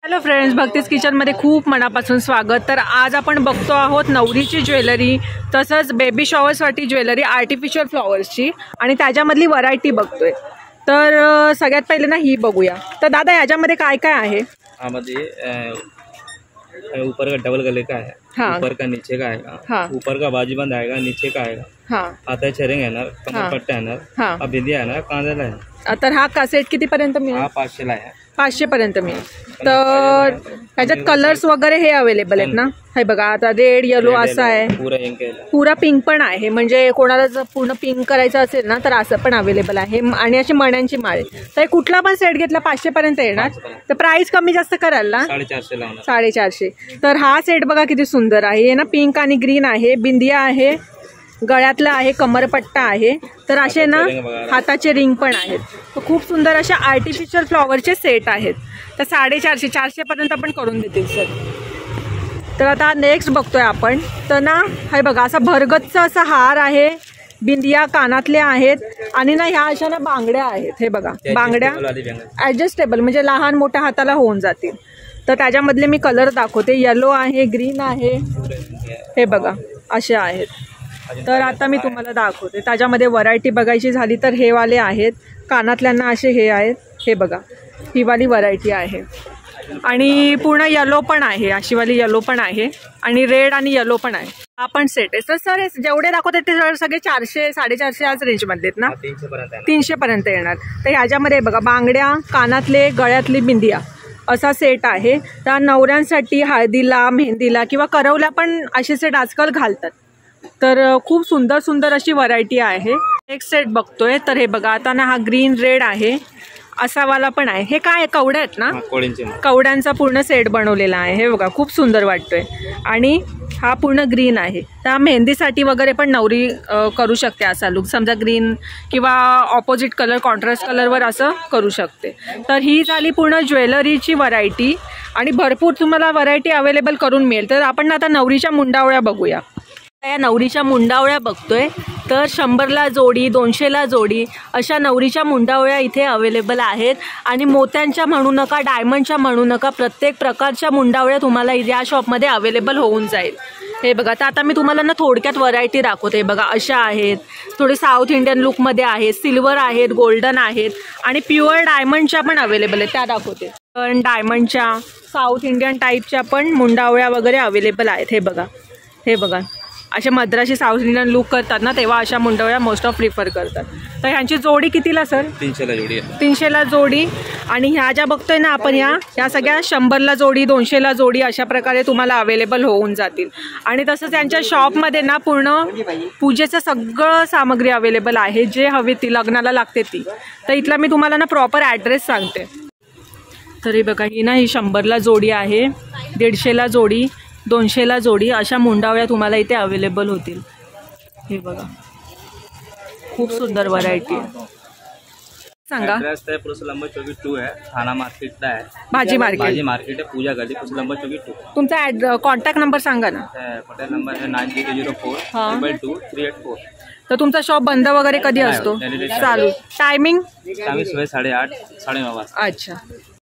Hello friends, भक्तीज किचनमध्ये खूप मनापासून स्वागत। तर आज आपण बघतो आहोत नवरीची ज्वेलरी, तसंच बेबी शॉवरसाठी ज्वेलरी आर्टिफिशियल फ्लॉवर्सची, आणि त्याच्यामधली व्हरायटी बघतोय। तर सगळ्यात पहिले ना ही बघूया। तर दादा याच्यामध्ये काय काय आहे? ऊपर का डबल गले का है, हाँ। ऊपर का नीचे का आएगा, हाँ। ऊपर का बाजूबंद आएगा, नीचे का आएगा, हाँ। आता है चरिंग है ना, कमर पट्टा है ना, हाँ। अब बिंदिया है ना, कांदा है। तर हा का सेट कितीपर्यंत मिळेल? हा 500 ला आहे। 500 पर्यंत मिळेल। तर ह्याच्यात कलर्स वगैरे हे अवेलेबल आहेत ना? हे बघा, आता रेड येलो असा आहे, पुरा पिंक पण आहे। म्हणजे कोणाला जर पूर्ण पिंक करायचं असेल ना तर असं पण अवेलेबल आहे। आणि अशी मण्यांची माळे, तर कुठला पण सेट घेतला 500 पर्यंत येणार। तर प्राइस कमी जास्त कराल ना? 450 ला। 450। तर हा सेट बघा किती सुंदर आहे। हे ना पिंक आणि ग्रीन आहे, बिंदिया आहे, गळ्यातला आहे, कमरपट्टा आहे, तर असे ना हाताचे रिंग पण आहेत। तर खूप सुंदर अशा आर्टिफिशियल फ्लॉवरचे सेट आहेत। तर 450 400 पर्यंत आपण करून देतील सर। तर आता नेक्स्ट बघतोय आपण। तर ना हे बघा, असा भरगच्च असा हार आहे, बिंदिया कानातल्या आहेत, आणि ना ह्या अशा ना बांगड्या आहेत। हे बघा, बांगड्या ॲडजस्टेबल, म्हणजे लहान मोठ्या हाताला होऊन जातील। तर त्याच्यामधले मी कलर दाखवते। येलो आहे, ग्रीन आहे, हे बघा असे आहेत। तर आता मी तुम्हाला दाखवते। त्याच्यामध्ये व्हरायटी बघायची झाली तर हे वाले आहेत, कानातल्यांना असे हे आहेत, हे बघा ही वाली व्हरायटी आहे। आणि पूर्ण येलो पण आहे, अशी वाली येलो पण आहे, आणि रेड आणि येलो पण आहे। हा पण सेट आहे। तर सर जेवढे दाखवते ते सगळे 400 450 याच रेंजमध्ये आहेत ना? 300 पर्यंत येणार। तर ह्याच्यामध्ये बघा, बांगड्या, कानातले, गळ्यातली बिंदिया असा सेट आहे। त्या नवऱ्यांसाठी हळदीला, मेहंदीला किंवा करवला पण असे सेट आजकाल घालतात। तर खूप सुंदर सुंदर अशी व्हरायटी आहे। एक सेट बघतोय, तर हे बघा, आता ना हा ग्रीन रेड आहे, असा वाला पण आहे। हे काय कवड्या आहेत ना? कवड्यांचा पूर्ण सेट बनवलेला आहे। हे बघा खूप सुंदर वाटतोय। आणि हा पूर्ण ग्रीन आहे। त्या मेहंदीसाठी वगैरे पण नवरी करू शकते असा लुक, समजा ग्रीन किंवा ऑपोजिट कलर, कॉन्ट्रास्ट कलरवर असं करू शकते। तर ही झाली पूर्ण ज्वेलरीची व्हरायटी, आणि भरपूर तुम्हाला व्हरायटी अवेलेबल करून मिळेल। तर आपण आता नवरीच्या मुंडावळ्या बघूया। या नवरीच्या मुंडावळ्या बघतोय, तर 100ला जोडी, 200ला जोडी अशा नवरीच्या मुंडावळ्या इथे अवेलेबल आहेत। आणि मोत्यांच्या म्हणू नका, डायमंडच्या म्हणू नका, प्रत्येक प्रकारच्या मुंडावळ्या तुम्हाला या शॉपमध्ये अवेलेबल होऊन जाईल। हे बघा, तर आता मी तुम्हाला ना थोडक्यात व्हरायटी दाखवते। बघा अशा आहेत, थोडे साऊथ इंडियन लुकमध्ये आहेत, सिल्वर आहेत, गोल्डन आहेत, आणि प्युअर डायमंडच्या पण अवेलेबल आहेत, त्या दाखवते। पण डायमंडच्या, साऊथ इंडियन टाईपच्या पण मुंडावळ्या वगैरे अवेलेबल आहेत। हे बघा, हे बघा, अशा मद्रासी साऊथ इंडियन लुक करतात ना, तेव्हा अशा मुंडावळ्या मोस्ट ऑफ प्रिफर करतात। तर ह्यांची जोडी कितीला सर? 300ला जोडी आहे। 300ला जोडी। आणि ह्या ज्या बघतोय ना आपण, ह्या सगळ्या 100ला जोडी, 200ला जोडी अशा प्रकारे तुम्हाला अवेलेबल होऊन जातील। आणि तसंच यांच्या शॉपमध्ये ना पूर्ण पूजेचं सगळं सामग्री अवेलेबल आहे, जे हवी ती लग्नाला लागते ती। तर इथला मी तुम्हाला ना प्रॉपर ॲड्रेस सांगते। तर हे बघा, ही ना ही 100ला जोडी आहे, 150ला जोडी, 200ला जोडी अशा मुंडावळ्या तुम्हाला इथे अवेलेबल होतील। हे बघा, खूप सुंदर व्हरायटी आहे। सांगा। एड्रेस है पुसलंबर चौकी 2 है, थाना मार्केट है, भाजी मार्केट है, पूजा गली, पुसलंबर चौकी 2। तुमचा कॉन्टॅक्ट नंबर सांगा ना। पटेल नंबर है 9004 22384। तर तुमचा शॉप बंद वगैरे कधी असतो? चालू टायमिंग? सुबह 8:30 9:30 वाजता। अच्छा।